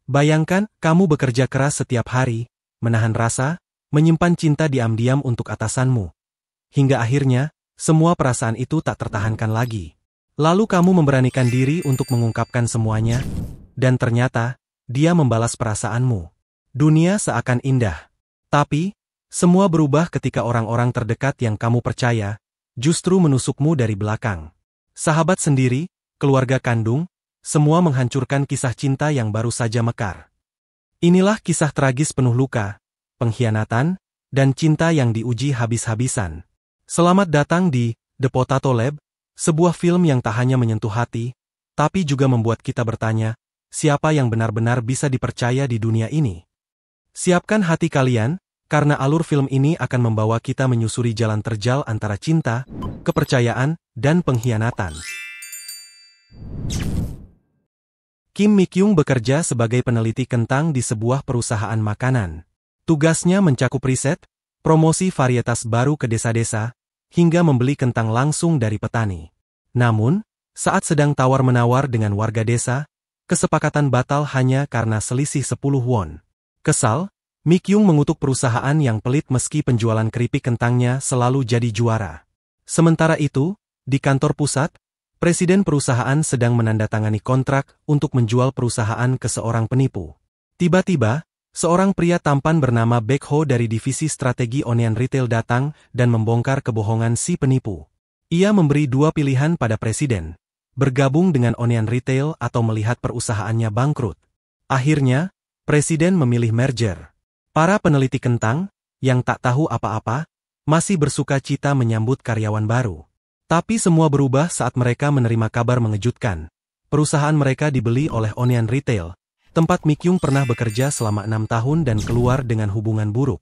Bayangkan, kamu bekerja keras setiap hari, menahan rasa, menyimpan cinta diam-diam untuk atasanmu. Hingga akhirnya, semua perasaan itu tak tertahankan lagi. Lalu kamu memberanikan diri untuk mengungkapkan semuanya, dan ternyata, dia membalas perasaanmu. Dunia seakan indah. Tapi, semua berubah ketika orang-orang terdekat yang kamu percaya, justru menusukmu dari belakang. Sahabat sendiri, keluarga kandung, semua menghancurkan kisah cinta yang baru saja mekar. Inilah kisah tragis penuh luka, pengkhianatan, dan cinta yang diuji habis-habisan. Selamat datang di The Potato Lab, sebuah film yang tak hanya menyentuh hati, tapi juga membuat kita bertanya, siapa yang benar-benar bisa dipercaya di dunia ini? Siapkan hati kalian, karena alur film ini akan membawa kita menyusuri jalan terjal antara cinta, kepercayaan, dan pengkhianatan. Kim Mi-kyung bekerja sebagai peneliti kentang di sebuah perusahaan makanan. Tugasnya mencakup riset, promosi varietas baru ke desa-desa, hingga membeli kentang langsung dari petani. Namun, saat sedang tawar-menawar dengan warga desa, kesepakatan batal hanya karena selisih 10 won. Kesal, Mi-kyung mengutuk perusahaan yang pelit meski penjualan keripik kentangnya selalu jadi juara. Sementara itu, di kantor pusat, Presiden perusahaan sedang menandatangani kontrak untuk menjual perusahaan ke seorang penipu. Tiba-tiba, seorang pria tampan bernama Baek Ho dari divisi strategi Onion Retail datang dan membongkar kebohongan si penipu. Ia memberi dua pilihan pada Presiden, bergabung dengan Onion Retail atau melihat perusahaannya bangkrut. Akhirnya, Presiden memilih merger. Para peneliti kentang, yang tak tahu apa-apa, masih bersuka cita menyambut karyawan baru. Tapi semua berubah saat mereka menerima kabar mengejutkan. Perusahaan mereka dibeli oleh Onion Retail, tempat Mi-kyung pernah bekerja selama 6 tahun dan keluar dengan hubungan buruk.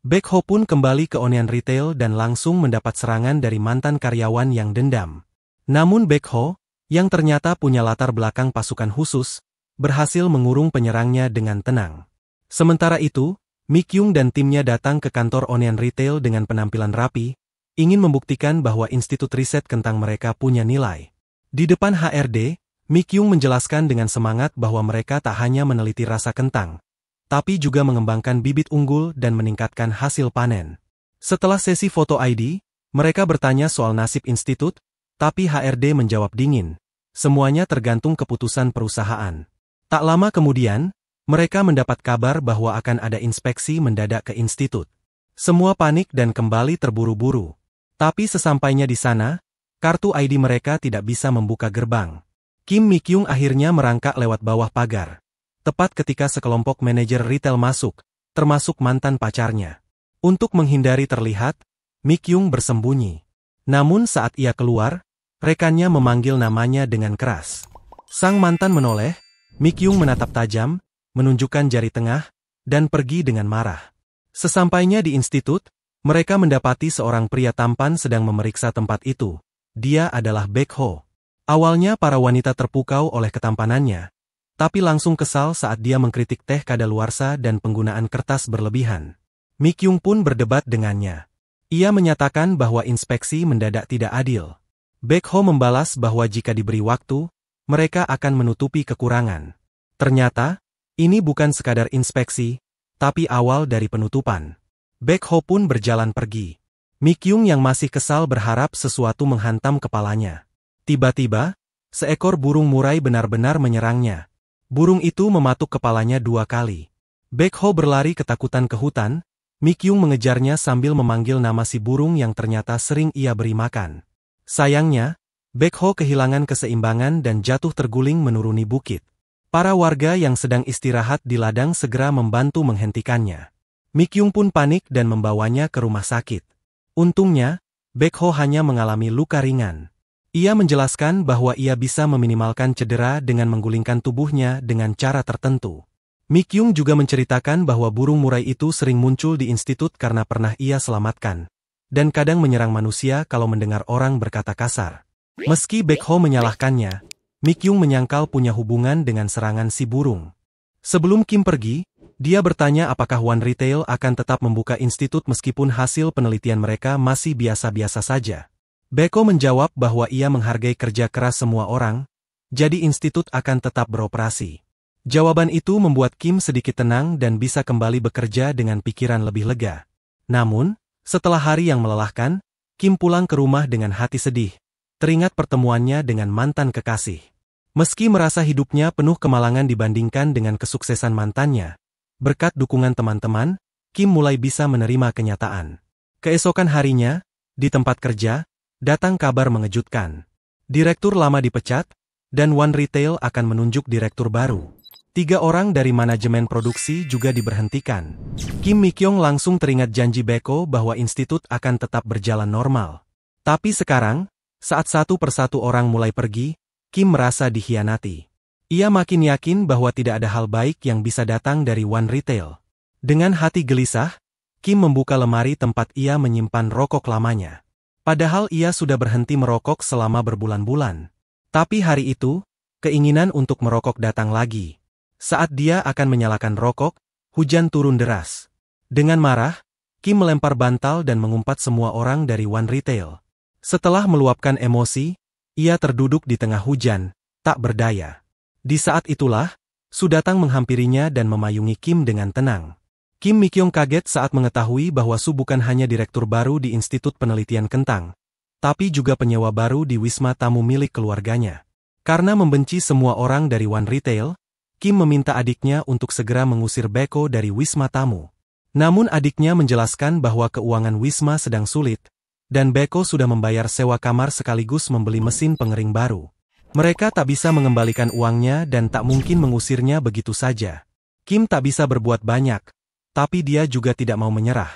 Baek Ho pun kembali ke Onion Retail dan langsung mendapat serangan dari mantan karyawan yang dendam. Namun Baek Ho, yang ternyata punya latar belakang pasukan khusus, berhasil mengurung penyerangnya dengan tenang. Sementara itu, Mi-kyung dan timnya datang ke kantor Onion Retail dengan penampilan rapi, ingin membuktikan bahwa institut riset kentang mereka punya nilai. Di depan HRD, Mi-kyung menjelaskan dengan semangat bahwa mereka tak hanya meneliti rasa kentang, tapi juga mengembangkan bibit unggul dan meningkatkan hasil panen. Setelah sesi foto ID, mereka bertanya soal nasib institut, tapi HRD menjawab dingin. Semuanya tergantung keputusan perusahaan. Tak lama kemudian, mereka mendapat kabar bahwa akan ada inspeksi mendadak ke institut. Semua panik dan kembali terburu-buru. Tapi sesampainya di sana, kartu ID mereka tidak bisa membuka gerbang. Kim Mi-kyung akhirnya merangkak lewat bawah pagar. Tepat ketika sekelompok manajer retail masuk, termasuk mantan pacarnya. Untuk menghindari terlihat, Mi-kyung bersembunyi. Namun saat ia keluar, rekannya memanggil namanya dengan keras. Sang mantan menoleh, Mi-kyung menatap tajam, menunjukkan jari tengah, dan pergi dengan marah. Sesampainya di institut, mereka mendapati seorang pria tampan sedang memeriksa tempat itu. Dia adalah Baek Ho. Awalnya para wanita terpukau oleh ketampanannya, tapi langsung kesal saat dia mengkritik teh kadaluarsa dan penggunaan kertas berlebihan. Mi-kyung pun berdebat dengannya. Ia menyatakan bahwa inspeksi mendadak tidak adil. Baek Ho membalas bahwa jika diberi waktu, mereka akan menutupi kekurangan. Ternyata, ini bukan sekadar inspeksi, tapi awal dari penutupan. Baek Ho pun berjalan pergi. Mi-kyung yang masih kesal berharap sesuatu menghantam kepalanya. Tiba-tiba, seekor burung murai benar-benar menyerangnya. Burung itu mematuk kepalanya 2 kali. Baek Ho berlari ketakutan ke hutan, Mi-kyung mengejarnya sambil memanggil nama si burung yang ternyata sering ia beri makan. Sayangnya, Baek Ho kehilangan keseimbangan dan jatuh terguling menuruni bukit. Para warga yang sedang istirahat di ladang segera membantu menghentikannya. Mi-kyung pun panik dan membawanya ke rumah sakit. Untungnya, Baek Ho hanya mengalami luka ringan. Ia menjelaskan bahwa ia bisa meminimalkan cedera dengan menggulingkan tubuhnya dengan cara tertentu. Mi-kyung juga menceritakan bahwa burung murai itu sering muncul di institut karena pernah ia selamatkan, dan kadang menyerang manusia kalau mendengar orang berkata kasar. Meski Baek Ho menyalahkannya, Mi-kyung menyangkal punya hubungan dengan serangan si burung. Sebelum Kim pergi, dia bertanya apakah One Retail akan tetap membuka institut meskipun hasil penelitian mereka masih biasa-biasa saja. Baek Ho menjawab bahwa ia menghargai kerja keras semua orang, jadi institut akan tetap beroperasi. Jawaban itu membuat Kim sedikit tenang dan bisa kembali bekerja dengan pikiran lebih lega. Namun, setelah hari yang melelahkan, Kim pulang ke rumah dengan hati sedih, teringat pertemuannya dengan mantan kekasih. Meski merasa hidupnya penuh kemalangan dibandingkan dengan kesuksesan mantannya, berkat dukungan teman-teman, Kim mulai bisa menerima kenyataan. Keesokan harinya, di tempat kerja, datang kabar mengejutkan. Direktur lama dipecat, dan One Retail akan menunjuk direktur baru. 3 orang dari manajemen produksi juga diberhentikan. Kim Mi-kyung langsung teringat janji Beko bahwa institut akan tetap berjalan normal. Tapi sekarang, saat satu persatu orang mulai pergi, Kim merasa dikhianati. Ia makin yakin bahwa tidak ada hal baik yang bisa datang dari One Retail. Dengan hati gelisah, Kim membuka lemari tempat ia menyimpan rokok lamanya. Padahal ia sudah berhenti merokok selama berbulan-bulan. Tapi hari itu, keinginan untuk merokok datang lagi. Saat dia akan menyalakan rokok, hujan turun deras. Dengan marah, Kim melempar bantal dan mengumpat semua orang dari One Retail. Setelah meluapkan emosi, ia terduduk di tengah hujan, tak berdaya. Di saat itulah, Su datang menghampirinya dan memayungi Kim dengan tenang. Kim Mi-kyung kaget saat mengetahui bahwa Su bukan hanya direktur baru di Institut Penelitian Kentang, tapi juga penyewa baru di wisma tamu milik keluarganya. Karena membenci semua orang dari One Retail, Kim meminta adiknya untuk segera mengusir Beko dari wisma tamu. Namun adiknya menjelaskan bahwa keuangan wisma sedang sulit, dan Beko sudah membayar sewa kamar sekaligus membeli mesin pengering baru. Mereka tak bisa mengembalikan uangnya dan tak mungkin mengusirnya begitu saja. Kim tak bisa berbuat banyak, tapi dia juga tidak mau menyerah.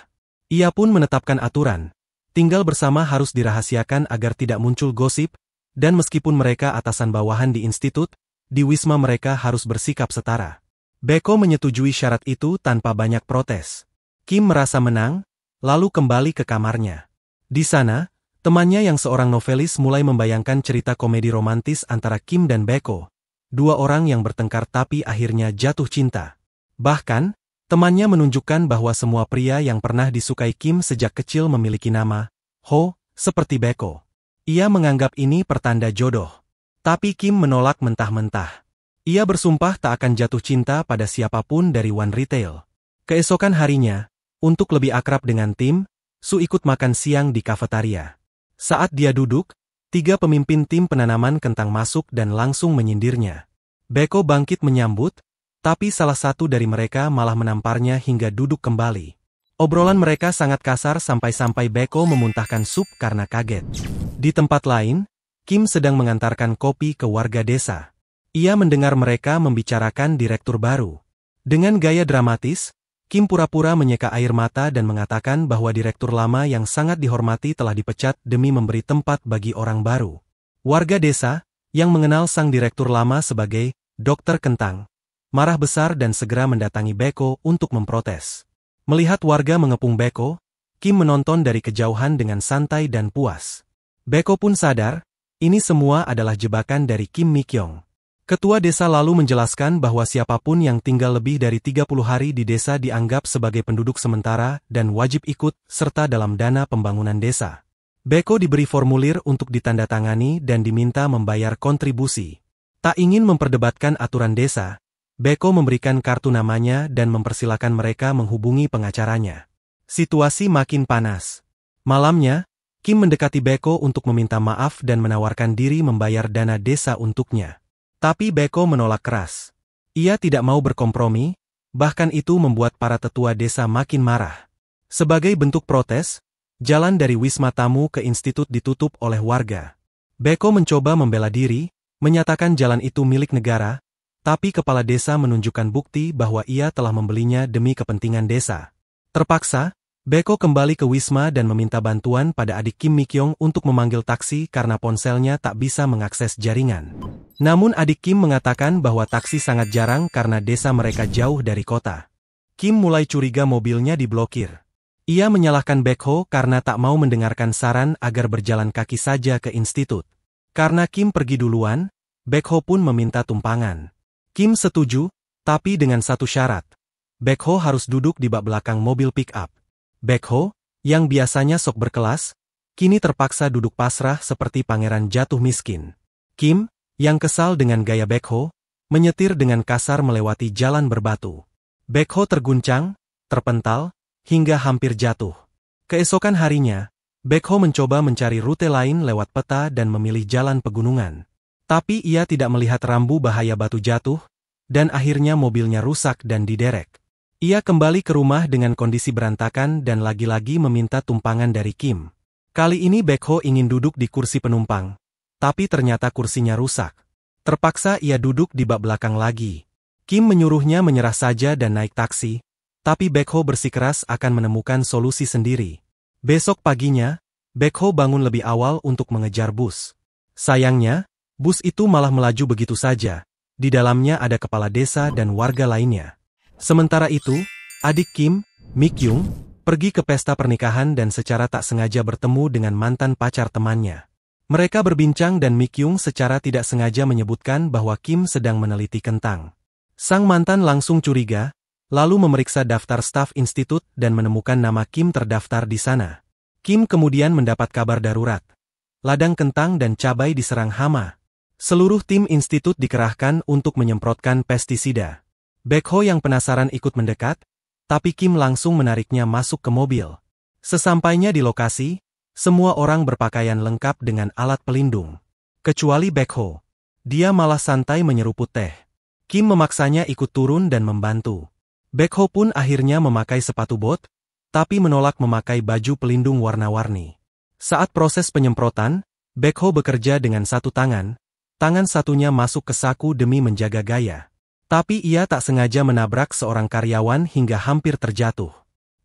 Ia pun menetapkan aturan, tinggal bersama harus dirahasiakan agar tidak muncul gosip, dan meskipun mereka atasan bawahan di institut, di wisma mereka harus bersikap setara. Beko menyetujui syarat itu tanpa banyak protes. Kim merasa menang, lalu kembali ke kamarnya. Di sana, temannya yang seorang novelis mulai membayangkan cerita komedi romantis antara Kim dan Beko, 2 orang yang bertengkar tapi akhirnya jatuh cinta. Bahkan, temannya menunjukkan bahwa semua pria yang pernah disukai Kim sejak kecil memiliki nama, Ho, seperti Beko. Ia menganggap ini pertanda jodoh. Tapi Kim menolak mentah-mentah. Ia bersumpah tak akan jatuh cinta pada siapapun dari One Retail. Keesokan harinya, untuk lebih akrab dengan tim, Su ikut makan siang di kafetaria. Saat dia duduk, 3 pemimpin tim penanaman kentang masuk dan langsung menyindirnya. Beko bangkit menyambut, tapi salah satu dari mereka malah menamparnya hingga duduk kembali. Obrolan mereka sangat kasar sampai-sampai Beko memuntahkan sup karena kaget. Di tempat lain, Kim sedang mengantarkan kopi ke warga desa. Ia mendengar mereka membicarakan direktur baru. Dengan gaya dramatis, Kim pura-pura menyeka air mata dan mengatakan bahwa direktur lama yang sangat dihormati telah dipecat demi memberi tempat bagi orang baru. Warga desa, yang mengenal sang direktur lama sebagai Dokter Kentang, marah besar dan segera mendatangi Beko untuk memprotes. Melihat warga mengepung Beko, Kim menonton dari kejauhan dengan santai dan puas. Beko pun sadar, ini semua adalah jebakan dari Kim Mi-kyung. Ketua desa lalu menjelaskan bahwa siapapun yang tinggal lebih dari 30 hari di desa dianggap sebagai penduduk sementara dan wajib ikut serta dalam dana pembangunan desa. Beko diberi formulir untuk ditandatangani dan diminta membayar kontribusi. Tak ingin memperdebatkan aturan desa, Beko memberikan kartu namanya dan mempersilakan mereka menghubungi pengacaranya. Situasi makin panas. Malamnya, Kim mendekati Beko untuk meminta maaf dan menawarkan diri membayar dana desa untuknya. Tapi Beko menolak keras. Ia tidak mau berkompromi, bahkan itu membuat para tetua desa makin marah. Sebagai bentuk protes, jalan dari wisma tamu ke institut ditutup oleh warga. Beko mencoba membela diri, menyatakan jalan itu milik negara, tapi kepala desa menunjukkan bukti bahwa ia telah membelinya demi kepentingan desa. Terpaksa, Beko kembali ke wisma dan meminta bantuan pada adik Kim Mi-kyung untuk memanggil taksi karena ponselnya tak bisa mengakses jaringan. Namun adik Kim mengatakan bahwa taksi sangat jarang karena desa mereka jauh dari kota. Kim mulai curiga mobilnya diblokir. Ia menyalahkan Beko karena tak mau mendengarkan saran agar berjalan kaki saja ke institut. Karena Kim pergi duluan, Beko pun meminta tumpangan. Kim setuju, tapi dengan satu syarat. Beko harus duduk di bak belakang mobil pick-up. Beko, yang biasanya sok berkelas, kini terpaksa duduk pasrah seperti pangeran jatuh miskin. Kim, yang kesal dengan gaya Beko, menyetir dengan kasar melewati jalan berbatu. Baekho terguncang, terpental, hingga hampir jatuh. Keesokan harinya, Baekho mencoba mencari rute lain lewat peta dan memilih jalan pegunungan. Tapi ia tidak melihat rambu bahaya batu jatuh, dan akhirnya mobilnya rusak dan diderek. Ia kembali ke rumah dengan kondisi berantakan dan lagi-lagi meminta tumpangan dari Kim. Kali ini Baekho ingin duduk di kursi penumpang, tapi ternyata kursinya rusak. Terpaksa ia duduk di bak belakang lagi. Kim menyuruhnya menyerah saja dan naik taksi, tapi Baekho bersikeras akan menemukan solusi sendiri. Besok paginya, Baekho bangun lebih awal untuk mengejar bus. Sayangnya, bus itu malah melaju begitu saja. Di dalamnya ada kepala desa dan warga lainnya. Sementara itu, adik Kim, Mi-kyung, pergi ke pesta pernikahan dan secara tak sengaja bertemu dengan mantan pacar temannya. Mereka berbincang dan Mi-kyung secara tidak sengaja menyebutkan bahwa Kim sedang meneliti kentang. Sang mantan langsung curiga, lalu memeriksa daftar staf institut dan menemukan nama Kim terdaftar di sana. Kim kemudian mendapat kabar darurat. Ladang kentang dan cabai diserang hama. Seluruh tim institut dikerahkan untuk menyemprotkan pestisida. Baekho yang penasaran ikut mendekat, tapi Kim langsung menariknya masuk ke mobil. Sesampainya di lokasi, semua orang berpakaian lengkap dengan alat pelindung. Kecuali Baekho. Dia malah santai menyeruput teh. Kim memaksanya ikut turun dan membantu. Baekho pun akhirnya memakai sepatu bot, tapi menolak memakai baju pelindung warna-warni. Saat proses penyemprotan, Baekho bekerja dengan satu tangan satunya masuk ke saku demi menjaga gaya. Tapi ia tak sengaja menabrak seorang karyawan hingga hampir terjatuh.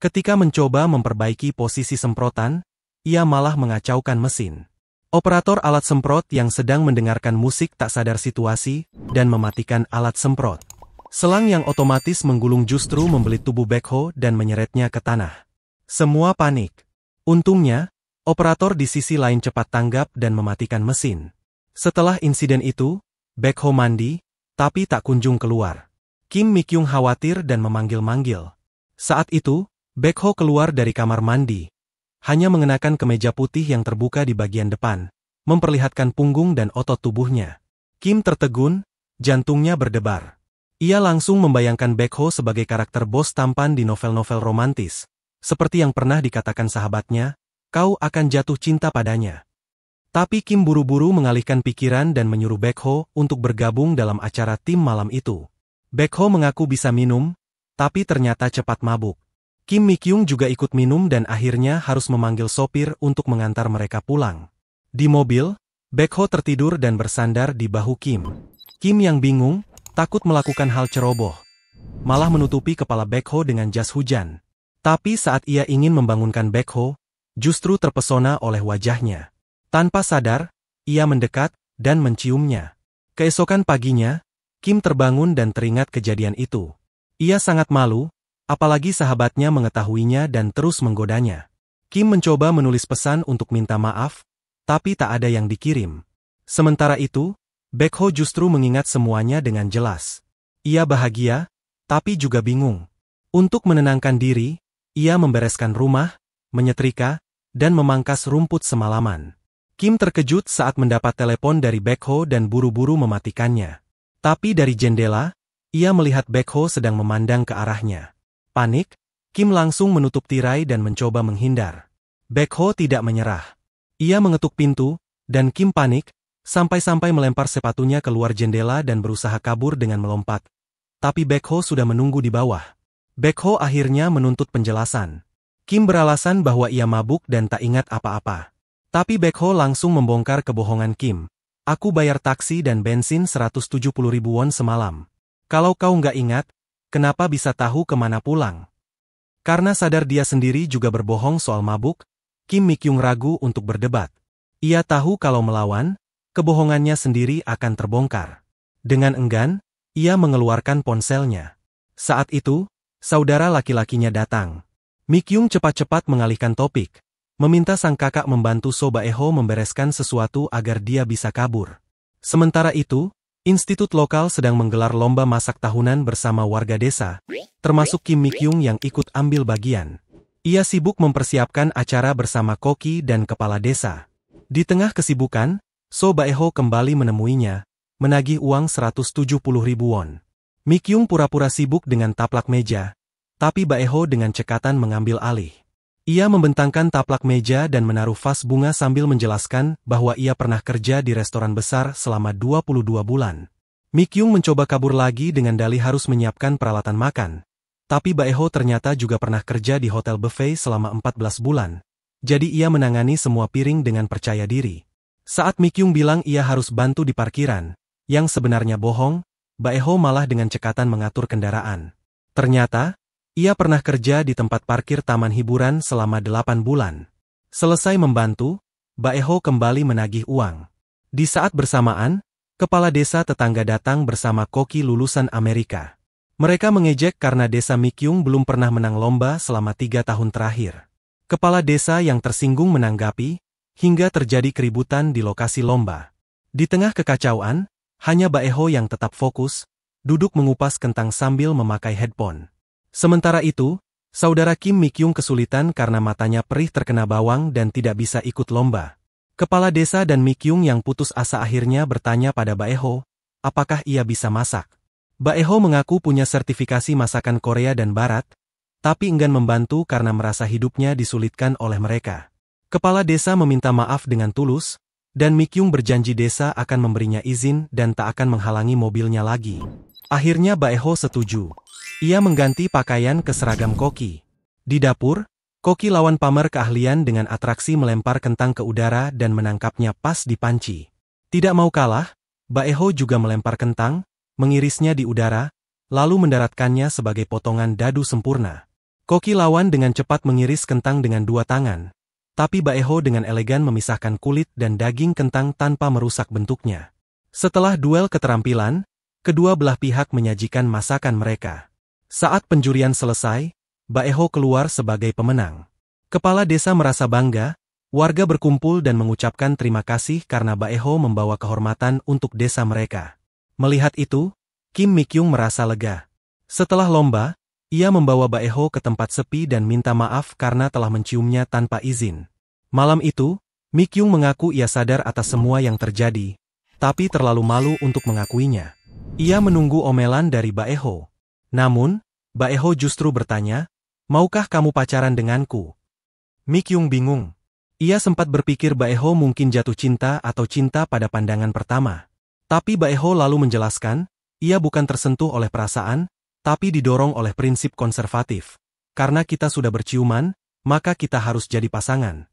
Ketika mencoba memperbaiki posisi semprotan, ia malah mengacaukan mesin. Operator alat semprot yang sedang mendengarkan musik tak sadar situasi dan mematikan alat semprot. Selang yang otomatis menggulung justru membelit tubuh Baekho dan menyeretnya ke tanah. Semua panik. Untungnya, operator di sisi lain cepat tanggap dan mematikan mesin. Setelah insiden itu, Baekho mandi, tapi tak kunjung keluar. Kim Mi-kyung khawatir dan memanggil-manggil. Saat itu, Baekho keluar dari kamar mandi. Hanya mengenakan kemeja putih yang terbuka di bagian depan, memperlihatkan punggung dan otot tubuhnya. Kim tertegun, jantungnya berdebar. Ia langsung membayangkan Baekho sebagai karakter bos tampan di novel-novel romantis. Seperti yang pernah dikatakan sahabatnya, kau akan jatuh cinta padanya. Tapi Kim buru-buru mengalihkan pikiran dan menyuruh Baekho untuk bergabung dalam acara tim malam itu. Baekho mengaku bisa minum, tapi ternyata cepat mabuk. Kim Mi-kyung juga ikut minum dan akhirnya harus memanggil sopir untuk mengantar mereka pulang. Di mobil, Baekho tertidur dan bersandar di bahu Kim. Kim yang bingung, takut melakukan hal ceroboh. Malah menutupi kepala Baekho dengan jas hujan. Tapi saat ia ingin membangunkan Baekho, justru terpesona oleh wajahnya. Tanpa sadar, ia mendekat dan menciumnya. Keesokan paginya, Kim terbangun dan teringat kejadian itu. Ia sangat malu, apalagi sahabatnya mengetahuinya dan terus menggodanya. Kim mencoba menulis pesan untuk minta maaf, tapi tak ada yang dikirim. Sementara itu, Baekho justru mengingat semuanya dengan jelas. Ia bahagia, tapi juga bingung. Untuk menenangkan diri, ia membereskan rumah, menyetrika, dan memangkas rumput semalaman. Kim terkejut saat mendapat telepon dari Baekho dan buru-buru mematikannya. Tapi dari jendela, ia melihat Baekho sedang memandang ke arahnya. Panik, Kim langsung menutup tirai dan mencoba menghindar. Baekho tidak menyerah. Ia mengetuk pintu, dan Kim panik, sampai-sampai melempar sepatunya keluar jendela dan berusaha kabur dengan melompat. Tapi Baekho sudah menunggu di bawah. Baekho akhirnya menuntut penjelasan. Kim beralasan bahwa ia mabuk dan tak ingat apa-apa. Tapi Baekho langsung membongkar kebohongan Kim. Aku bayar taksi dan bensin 170.000 won semalam. Kalau kau nggak ingat, kenapa bisa tahu kemana pulang? Karena sadar dia sendiri juga berbohong soal mabuk, Kim Mi-kyung ragu untuk berdebat. Ia tahu kalau melawan, kebohongannya sendiri akan terbongkar. Dengan enggan, ia mengeluarkan ponselnya. Saat itu, saudara laki-lakinya datang. Mi-kyung cepat-cepat mengalihkan topik. Meminta sang kakak membantu So Baeho membereskan sesuatu agar dia bisa kabur. Sementara itu, institut lokal sedang menggelar lomba masak tahunan bersama warga desa, termasuk Kim Mi-kyung yang ikut ambil bagian. Ia sibuk mempersiapkan acara bersama koki dan kepala desa. Di tengah kesibukan, So Baeho kembali menemuinya, menagih uang 170.000 won. Mi Kyung pura-pura sibuk dengan taplak meja, tapi Baeho dengan cekatan mengambil alih. Ia membentangkan taplak meja dan menaruh vas bunga sambil menjelaskan bahwa ia pernah kerja di restoran besar selama 22 bulan. Mi Kyung mencoba kabur lagi dengan dalih harus menyiapkan peralatan makan. Tapi Baeho ternyata juga pernah kerja di hotel buffet selama 14 bulan. Jadi ia menangani semua piring dengan percaya diri. Saat Mi Kyung bilang ia harus bantu di parkiran, yang sebenarnya bohong, Baeho malah dengan cekatan mengatur kendaraan. Ternyata, ia pernah kerja di tempat parkir taman hiburan selama 8 bulan. Selesai membantu, Baeho kembali menagih uang. Di saat bersamaan, kepala desa tetangga datang bersama koki lulusan Amerika. Mereka mengejek karena desa Mi Kyung belum pernah menang lomba selama 3 tahun terakhir. Kepala desa yang tersinggung menanggapi, hingga terjadi keributan di lokasi lomba. Di tengah kekacauan, hanya Baeho yang tetap fokus, duduk mengupas kentang sambil memakai headphone. Sementara itu, saudara Kim Mi Kyung kesulitan karena matanya perih terkena bawang dan tidak bisa ikut lomba. Kepala desa dan Mi Kyung yang putus asa akhirnya bertanya pada Baeho, apakah ia bisa masak. Baeho mengaku punya sertifikasi masakan Korea dan Barat, tapi enggan membantu karena merasa hidupnya disulitkan oleh mereka. Kepala desa meminta maaf dengan tulus, dan Mi Kyung berjanji desa akan memberinya izin dan tak akan menghalangi mobilnya lagi. Akhirnya Baeho setuju. Ia mengganti pakaian ke seragam koki. Di dapur, koki lawan pamer keahlian dengan atraksi melempar kentang ke udara dan menangkapnya pas di panci. Tidak mau kalah, Baeho juga melempar kentang, mengirisnya di udara, lalu mendaratkannya sebagai potongan dadu sempurna. Koki lawan dengan cepat mengiris kentang dengan 2 tangan. Tapi Baeho dengan elegan memisahkan kulit dan daging kentang tanpa merusak bentuknya. Setelah duel keterampilan, kedua belah pihak menyajikan masakan mereka. Saat penjurian selesai, Baeho keluar sebagai pemenang. Kepala desa merasa bangga, warga berkumpul dan mengucapkan terima kasih karena Baeho membawa kehormatan untuk desa mereka. Melihat itu, Kim Mi Kyung merasa lega. Setelah lomba, ia membawa Baeho ke tempat sepi dan minta maaf karena telah menciumnya tanpa izin. Malam itu, Mi Kyung mengaku ia sadar atas semua yang terjadi, tapi terlalu malu untuk mengakuinya. Ia menunggu omelan dari Baeho. Namun, Baeho justru bertanya, maukah kamu pacaran denganku? Mi Kyung bingung. Ia sempat berpikir Baeho mungkin jatuh cinta atau cinta pada pandangan pertama. Tapi Baeho lalu menjelaskan, ia bukan tersentuh oleh perasaan, tapi didorong oleh prinsip konservatif. Karena kita sudah berciuman, maka kita harus jadi pasangan.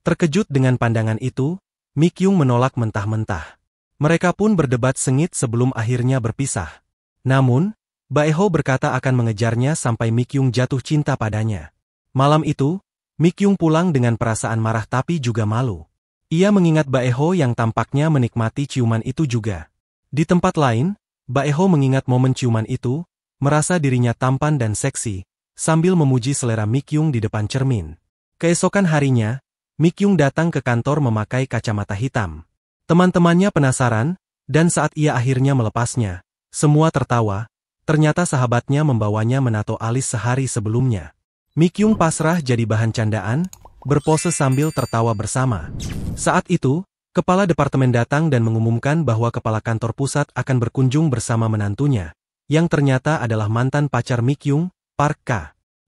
Terkejut dengan pandangan itu, Mi Kyung menolak mentah-mentah. Mereka pun berdebat sengit sebelum akhirnya berpisah. Namun, Baeho berkata akan mengejarnya sampai Mi Kyung jatuh cinta padanya. Malam itu, Mi Kyung pulang dengan perasaan marah tapi juga malu. Ia mengingat Baeho yang tampaknya menikmati ciuman itu juga. Di tempat lain, Baeho mengingat momen ciuman itu, merasa dirinya tampan dan seksi, sambil memuji selera Mi Kyung di depan cermin. Keesokan harinya, Mi Kyung datang ke kantor memakai kacamata hitam. Teman-temannya penasaran, dan saat ia akhirnya melepasnya, semua tertawa, ternyata sahabatnya membawanya menato alis sehari sebelumnya. Mi Kyung pasrah jadi bahan candaan, berpose sambil tertawa bersama. Saat itu, kepala departemen datang dan mengumumkan bahwa kepala kantor pusat akan berkunjung bersama menantunya, yang ternyata adalah mantan pacar Mi Kyung, Park Ka.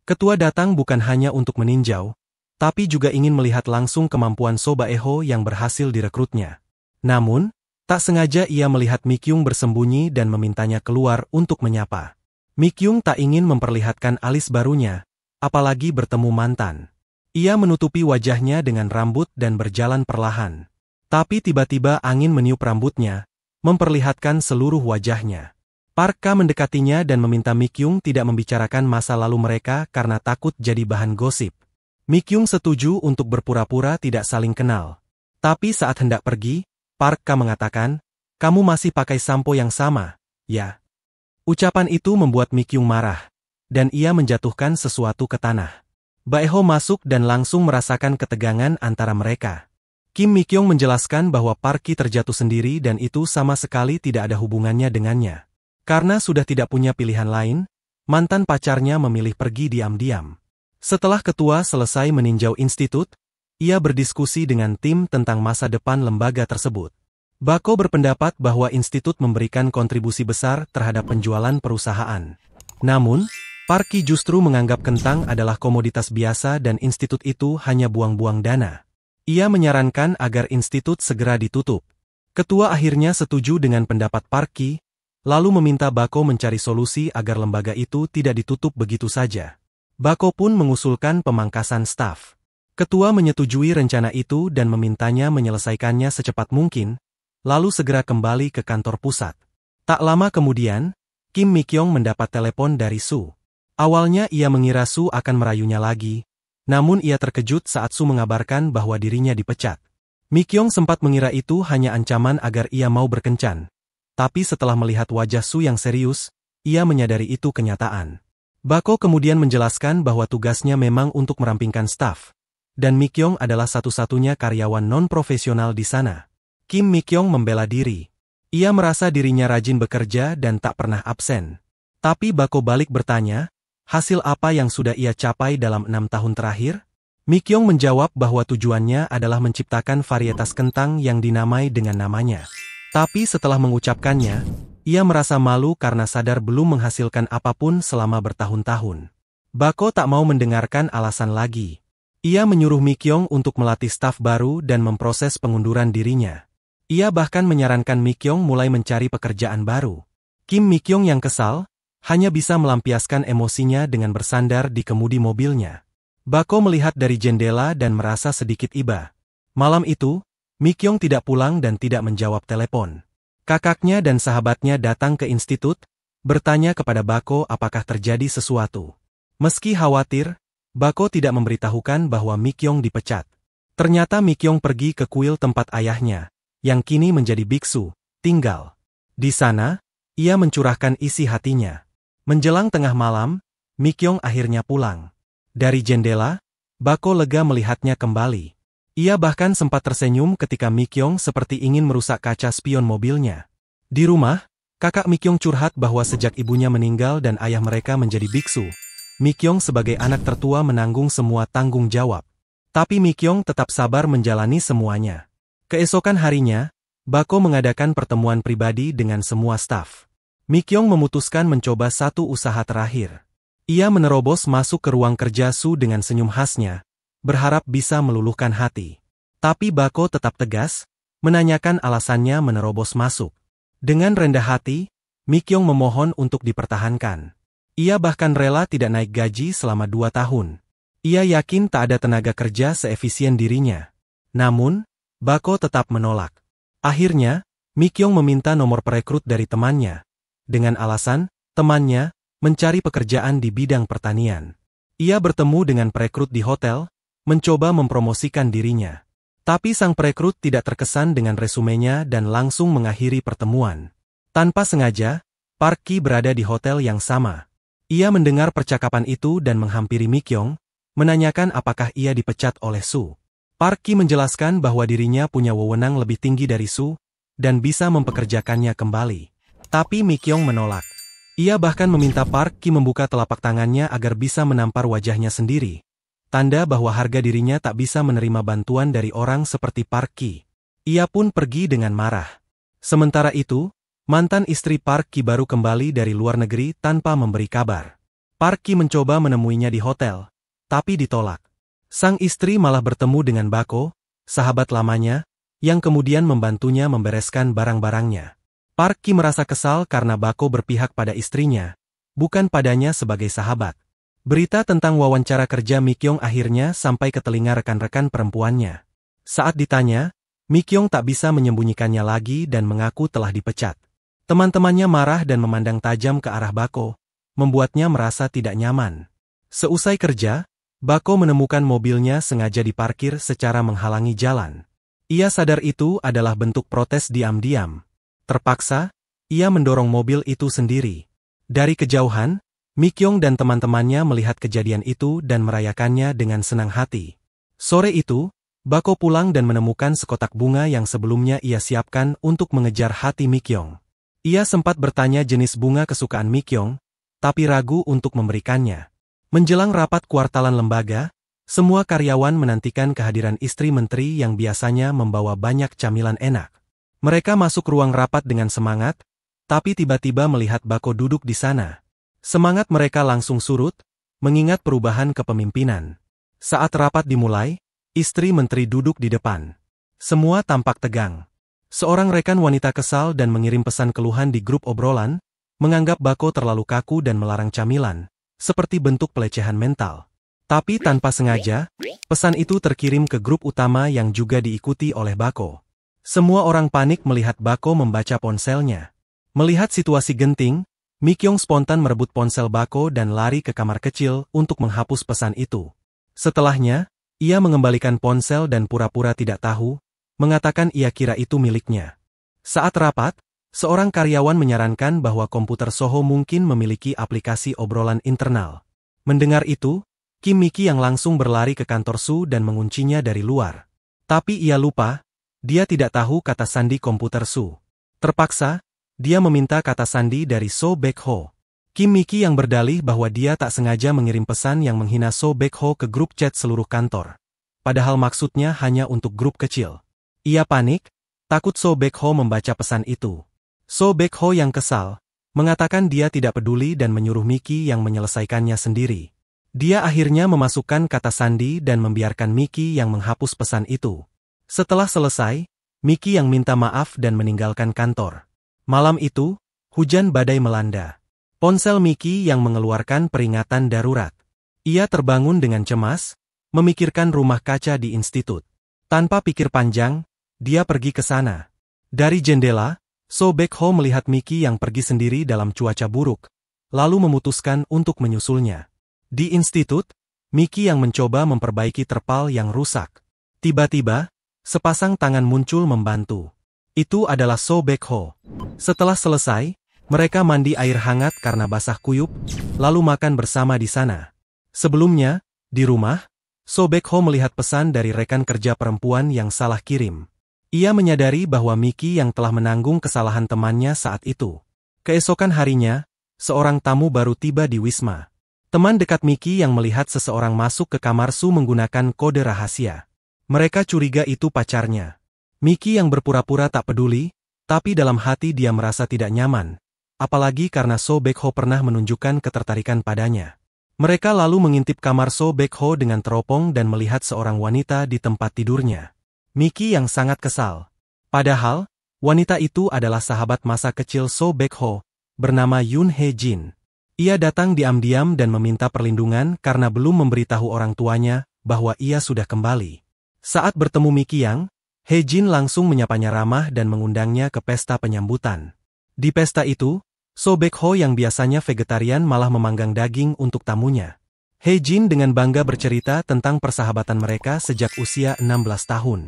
Ketua datang bukan hanya untuk meninjau, tapi juga ingin melihat langsung kemampuan So Baeho yang berhasil direkrutnya. Namun, tak sengaja ia melihat Mi Kyung bersembunyi dan memintanya keluar untuk menyapa. Mi Kyung tak ingin memperlihatkan alis barunya, apalagi bertemu mantan. Ia menutupi wajahnya dengan rambut dan berjalan perlahan. Tapi tiba-tiba angin meniup rambutnya, memperlihatkan seluruh wajahnya. Park Ka mendekatinya dan meminta Mi Kyung tidak membicarakan masa lalu mereka karena takut jadi bahan gosip. Mi Kyung setuju untuk berpura-pura tidak saling kenal. Tapi saat hendak pergi, Park Ka mengatakan, kamu masih pakai sampo yang sama, ya? Ucapan itu membuat Mi Kyung marah, dan ia menjatuhkan sesuatu ke tanah. Baeho masuk dan langsung merasakan ketegangan antara mereka. Kim Mi Kyung menjelaskan bahwa Park Ki terjatuh sendiri dan itu sama sekali tidak ada hubungannya dengannya. Karena sudah tidak punya pilihan lain, mantan pacarnya memilih pergi diam-diam. Setelah ketua selesai meninjau institut, ia berdiskusi dengan tim tentang masa depan lembaga tersebut. Bako berpendapat bahwa institut memberikan kontribusi besar terhadap penjualan perusahaan. Namun, Parky justru menganggap kentang adalah komoditas biasa dan institut itu hanya buang-buang dana. Ia menyarankan agar institut segera ditutup. Ketua akhirnya setuju dengan pendapat Parky, lalu meminta Bako mencari solusi agar lembaga itu tidak ditutup begitu saja. Bako pun mengusulkan pemangkasan staf. Ketua menyetujui rencana itu dan memintanya menyelesaikannya secepat mungkin, lalu segera kembali ke kantor pusat. Tak lama kemudian, Kim Mi-kyung mendapat telepon dari Su. Awalnya ia mengira Su akan merayunya lagi, namun ia terkejut saat Su mengabarkan bahwa dirinya dipecat. Mi-kyung sempat mengira itu hanya ancaman agar ia mau berkencan. Tapi setelah melihat wajah Su yang serius, ia menyadari itu kenyataan. Bako kemudian menjelaskan bahwa tugasnya memang untuk merampingkan staf, dan Mi-kyung adalah satu-satunya karyawan non-profesional di sana. Kim Mi-kyung membela diri. Ia merasa dirinya rajin bekerja dan tak pernah absen. Tapi Bako balik bertanya, hasil apa yang sudah ia capai dalam 6 tahun terakhir? Mi-kyung menjawab bahwa tujuannya adalah menciptakan varietas kentang yang dinamai dengan namanya. Tapi setelah mengucapkannya, ia merasa malu karena sadar belum menghasilkan apapun selama bertahun-tahun. Bako tak mau mendengarkan alasan lagi. Ia menyuruh Mi-kyung untuk melatih staf baru dan memproses pengunduran dirinya. Ia bahkan menyarankan Mi-kyung mulai mencari pekerjaan baru. Kim Mi-kyung yang kesal, hanya bisa melampiaskan emosinya dengan bersandar di kemudi mobilnya. Bako melihat dari jendela dan merasa sedikit iba. Malam itu, Mi-kyung tidak pulang dan tidak menjawab telepon. Kakaknya dan sahabatnya datang ke institut, bertanya kepada Bako apakah terjadi sesuatu. Meski khawatir, Bako tidak memberitahukan bahwa Mi-kyung dipecat. Ternyata Mi-kyung pergi ke kuil tempat ayahnya, yang kini menjadi biksu, tinggal. Di sana, ia mencurahkan isi hatinya. Menjelang tengah malam, Mi-kyung akhirnya pulang. Dari jendela, Bako lega melihatnya kembali. Ia bahkan sempat tersenyum ketika Mi-kyung seperti ingin merusak kaca spion mobilnya. Di rumah, kakak Mi-kyung curhat bahwa sejak ibunya meninggal dan ayah mereka menjadi biksu, Mi-kyung sebagai anak tertua menanggung semua tanggung jawab. Tapi Mi-kyung tetap sabar menjalani semuanya. Keesokan harinya, Bako mengadakan pertemuan pribadi dengan semua staf. Mi-kyung memutuskan mencoba satu usaha terakhir. Ia menerobos masuk ke ruang kerja Su dengan senyum khasnya, berharap bisa meluluhkan hati. Tapi Bako tetap tegas, menanyakan alasannya menerobos masuk. Dengan rendah hati, Mi-kyung memohon untuk dipertahankan. Ia bahkan rela tidak naik gaji selama 2 tahun. Ia yakin tak ada tenaga kerja seefisien dirinya. Namun, Bako tetap menolak. Akhirnya, Mi-kyung meminta nomor perekrut dari temannya. Dengan alasan, temannya mencari pekerjaan di bidang pertanian. Ia bertemu dengan perekrut di hotel, mencoba mempromosikan dirinya. Tapi sang perekrut tidak terkesan dengan resumenya dan langsung mengakhiri pertemuan. Tanpa sengaja, Parky berada di hotel yang sama. Ia mendengar percakapan itu dan menghampiri Mi-kyung, menanyakan apakah ia dipecat oleh Su. Parky menjelaskan bahwa dirinya punya wewenang lebih tinggi dari Su, dan bisa mempekerjakannya kembali. Tapi Mi-kyung menolak. Ia bahkan meminta Parky membuka telapak tangannya agar bisa menampar wajahnya sendiri. Tanda bahwa harga dirinya tak bisa menerima bantuan dari orang seperti Parky. Ia pun pergi dengan marah. Sementara itu, mantan istri Parky baru kembali dari luar negeri tanpa memberi kabar. Parky mencoba menemuinya di hotel, tapi ditolak. Sang istri malah bertemu dengan Bako, sahabat lamanya, yang kemudian membantunya membereskan barang-barangnya. Parky merasa kesal karena Bako berpihak pada istrinya, bukan padanya sebagai sahabat. Berita tentang wawancara kerja Mi-kyung akhirnya sampai ke telinga rekan-rekan perempuannya. Saat ditanya, Mi-kyung tak bisa menyembunyikannya lagi dan mengaku telah dipecat. Teman-temannya marah dan memandang tajam ke arah Bako, membuatnya merasa tidak nyaman. Seusai kerja, Bako menemukan mobilnya sengaja diparkir secara menghalangi jalan. Ia sadar itu adalah bentuk protes diam-diam. Terpaksa, ia mendorong mobil itu sendiri. Dari kejauhan, Mi-kyung dan teman-temannya melihat kejadian itu dan merayakannya dengan senang hati. Sore itu, Bako pulang dan menemukan sekotak bunga yang sebelumnya ia siapkan untuk mengejar hati Mi-kyung. Ia sempat bertanya jenis bunga kesukaan Mi-kyung, tapi ragu untuk memberikannya. Menjelang rapat kuartalan lembaga, semua karyawan menantikan kehadiran istri menteri yang biasanya membawa banyak camilan enak. Mereka masuk ruang rapat dengan semangat, tapi tiba-tiba melihat Bako duduk di sana. Semangat mereka langsung surut, mengingat perubahan kepemimpinan. Saat rapat dimulai, istri menteri duduk di depan. Semua tampak tegang. Seorang rekan wanita kesal dan mengirim pesan keluhan di grup obrolan, menganggap Bako terlalu kaku dan melarang camilan, seperti bentuk pelecehan mental. Tapi tanpa sengaja, pesan itu terkirim ke grup utama yang juga diikuti oleh Bako. Semua orang panik melihat Bako membaca ponselnya. Melihat situasi genting, Mi Kyung spontan merebut ponsel Bako dan lari ke kamar kecil untuk menghapus pesan itu. Setelahnya, ia mengembalikan ponsel dan pura-pura tidak tahu, mengatakan ia kira itu miliknya. Saat rapat, seorang karyawan menyarankan bahwa komputer Soho mungkin memiliki aplikasi obrolan internal. Mendengar itu, Kim Mi-ki yang langsung berlari ke kantor Su dan menguncinya dari luar. Tapi ia lupa, dia tidak tahu kata sandi komputer Su. Terpaksa, dia meminta kata sandi dari So Baek-ho. Kim Mi-ki yang berdalih bahwa dia tak sengaja mengirim pesan yang menghina So Baek-ho ke grup chat seluruh kantor. Padahal maksudnya hanya untuk grup kecil. Ia panik, takut So Baek-ho membaca pesan itu. So Baek-ho yang kesal, mengatakan dia tidak peduli dan menyuruh Mi-ki yang menyelesaikannya sendiri. Dia akhirnya memasukkan kata sandi dan membiarkan Mi-ki yang menghapus pesan itu. Setelah selesai, Mi-ki yang minta maaf dan meninggalkan kantor. Malam itu, hujan badai melanda. Ponsel Mi-ki yang mengeluarkan peringatan darurat. Ia terbangun dengan cemas, memikirkan rumah kaca di institut. Tanpa pikir panjang, dia pergi ke sana. Dari jendela, So Baek-ho melihat Mi-ki yang pergi sendiri dalam cuaca buruk, lalu memutuskan untuk menyusulnya. Di institut, Mi-ki yang mencoba memperbaiki terpal yang rusak. Tiba-tiba, sepasang tangan muncul membantu. Itu adalah So Baek-ho. Setelah selesai, mereka mandi air hangat karena basah kuyup, lalu makan bersama di sana. Sebelumnya, di rumah, So Baek-ho melihat pesan dari rekan kerja perempuan yang salah kirim. Ia menyadari bahwa Mi-ki yang telah menanggung kesalahan temannya saat itu. Keesokan harinya, seorang tamu baru tiba di Wisma. Teman dekat Mi-ki yang melihat seseorang masuk ke kamar Su menggunakan kode rahasia. Mereka curiga itu pacarnya. Mi-ki yang berpura-pura tak peduli, tapi dalam hati dia merasa tidak nyaman, apalagi karena So Baek-ho pernah menunjukkan ketertarikan padanya. Mereka lalu mengintip kamar So Baek-ho dengan teropong dan melihat seorang wanita di tempat tidurnya. Mi-ki yang sangat kesal. Padahal, wanita itu adalah sahabat masa kecil So Baek-ho, bernama Yoon Hae-jin. Ia datang diam-diam dan meminta perlindungan karena belum memberitahu orang tuanya bahwa ia sudah kembali. Saat bertemu Mi-ki yang, Hae-jin langsung menyapanya ramah dan mengundangnya ke pesta penyambutan. Di pesta itu, So Baek-ho yang biasanya vegetarian malah memanggang daging untuk tamunya. Hae-jin dengan bangga bercerita tentang persahabatan mereka sejak usia 16 tahun.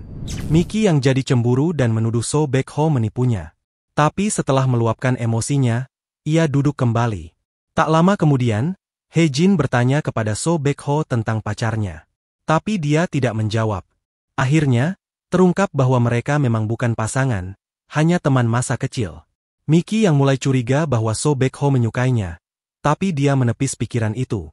Mi-ki yang jadi cemburu dan menuduh So Baek-ho menipunya. Tapi setelah meluapkan emosinya, ia duduk kembali. Tak lama kemudian, Hae-jin bertanya kepada So Baek-ho tentang pacarnya. Tapi dia tidak menjawab. Akhirnya, terungkap bahwa mereka memang bukan pasangan, hanya teman masa kecil. Mi-ki yang mulai curiga bahwa So Baek-ho menyukainya, tapi dia menepis pikiran itu.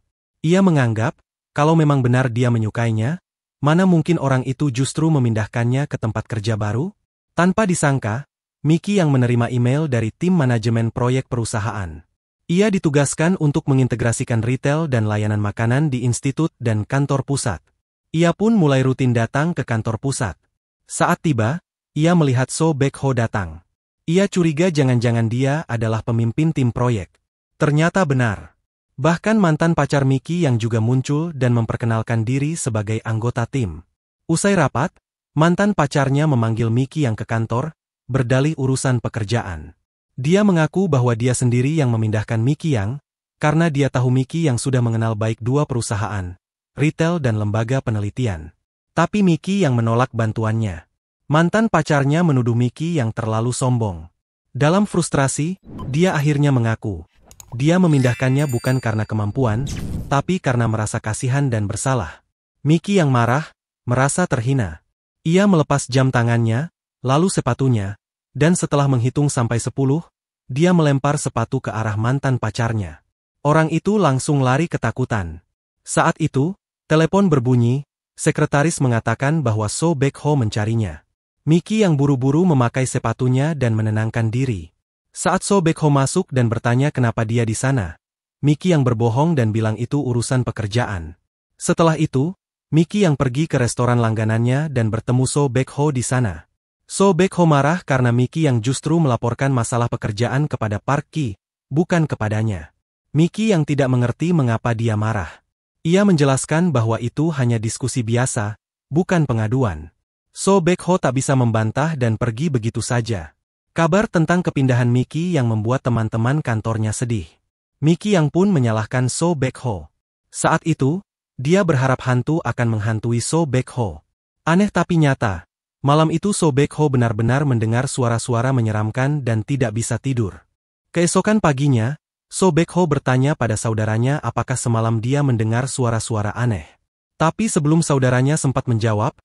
Ia menganggap, kalau memang benar dia menyukainya, mana mungkin orang itu justru memindahkannya ke tempat kerja baru? Tanpa disangka, Mi-ki yang menerima email dari tim manajemen proyek perusahaan. Ia ditugaskan untuk mengintegrasikan retail dan layanan makanan di institut dan kantor pusat. Ia pun mulai rutin datang ke kantor pusat. Saat tiba, ia melihat So Baek-ho datang. Ia curiga jangan-jangan dia adalah pemimpin tim proyek. Ternyata benar. Bahkan mantan pacar Mi-ki yang juga muncul dan memperkenalkan diri sebagai anggota tim. Usai rapat, mantan pacarnya memanggil Mi-ki yang ke kantor, berdalih urusan pekerjaan. Dia mengaku bahwa dia sendiri yang memindahkan Mi-ki yang, karena dia tahu Mi-ki yang sudah mengenal baik dua perusahaan, retail dan lembaga penelitian. Tapi Mi-ki yang menolak bantuannya. Mantan pacarnya menuduh Mi-ki yang terlalu sombong. Dalam frustrasi, dia akhirnya mengaku. Dia memindahkannya bukan karena kemampuan, tapi karena merasa kasihan dan bersalah. Mi-ki yang marah, merasa terhina. Ia melepas jam tangannya, lalu sepatunya, dan setelah menghitung sampai 10, dia melempar sepatu ke arah mantan pacarnya. Orang itu langsung lari ketakutan. Saat itu, telepon berbunyi, sekretaris mengatakan bahwa So Baek-ho mencarinya. Mickey yang buru-buru memakai sepatunya dan menenangkan diri. Saat So Baekho masuk dan bertanya kenapa dia di sana, Mickey yang berbohong dan bilang itu urusan pekerjaan. Setelah itu, Mickey yang pergi ke restoran langganannya dan bertemu So Baekho di sana. So Baekho marah karena Mickey yang justru melaporkan masalah pekerjaan kepada Park Ki, bukan kepadanya. Mickey yang tidak mengerti mengapa dia marah. Ia menjelaskan bahwa itu hanya diskusi biasa, bukan pengaduan. So Baekho tak bisa membantah dan pergi begitu saja. Kabar tentang kepindahan Mickey yang membuat teman-teman kantornya sedih. Mickey yang pun menyalahkan So Baekho. Saat itu, dia berharap hantu akan menghantui So Baekho. Aneh tapi nyata, malam itu So Baekho benar-benar mendengar suara-suara menyeramkan dan tidak bisa tidur. Keesokan paginya, So Baekho bertanya pada saudaranya apakah semalam dia mendengar suara-suara aneh. Tapi sebelum saudaranya sempat menjawab,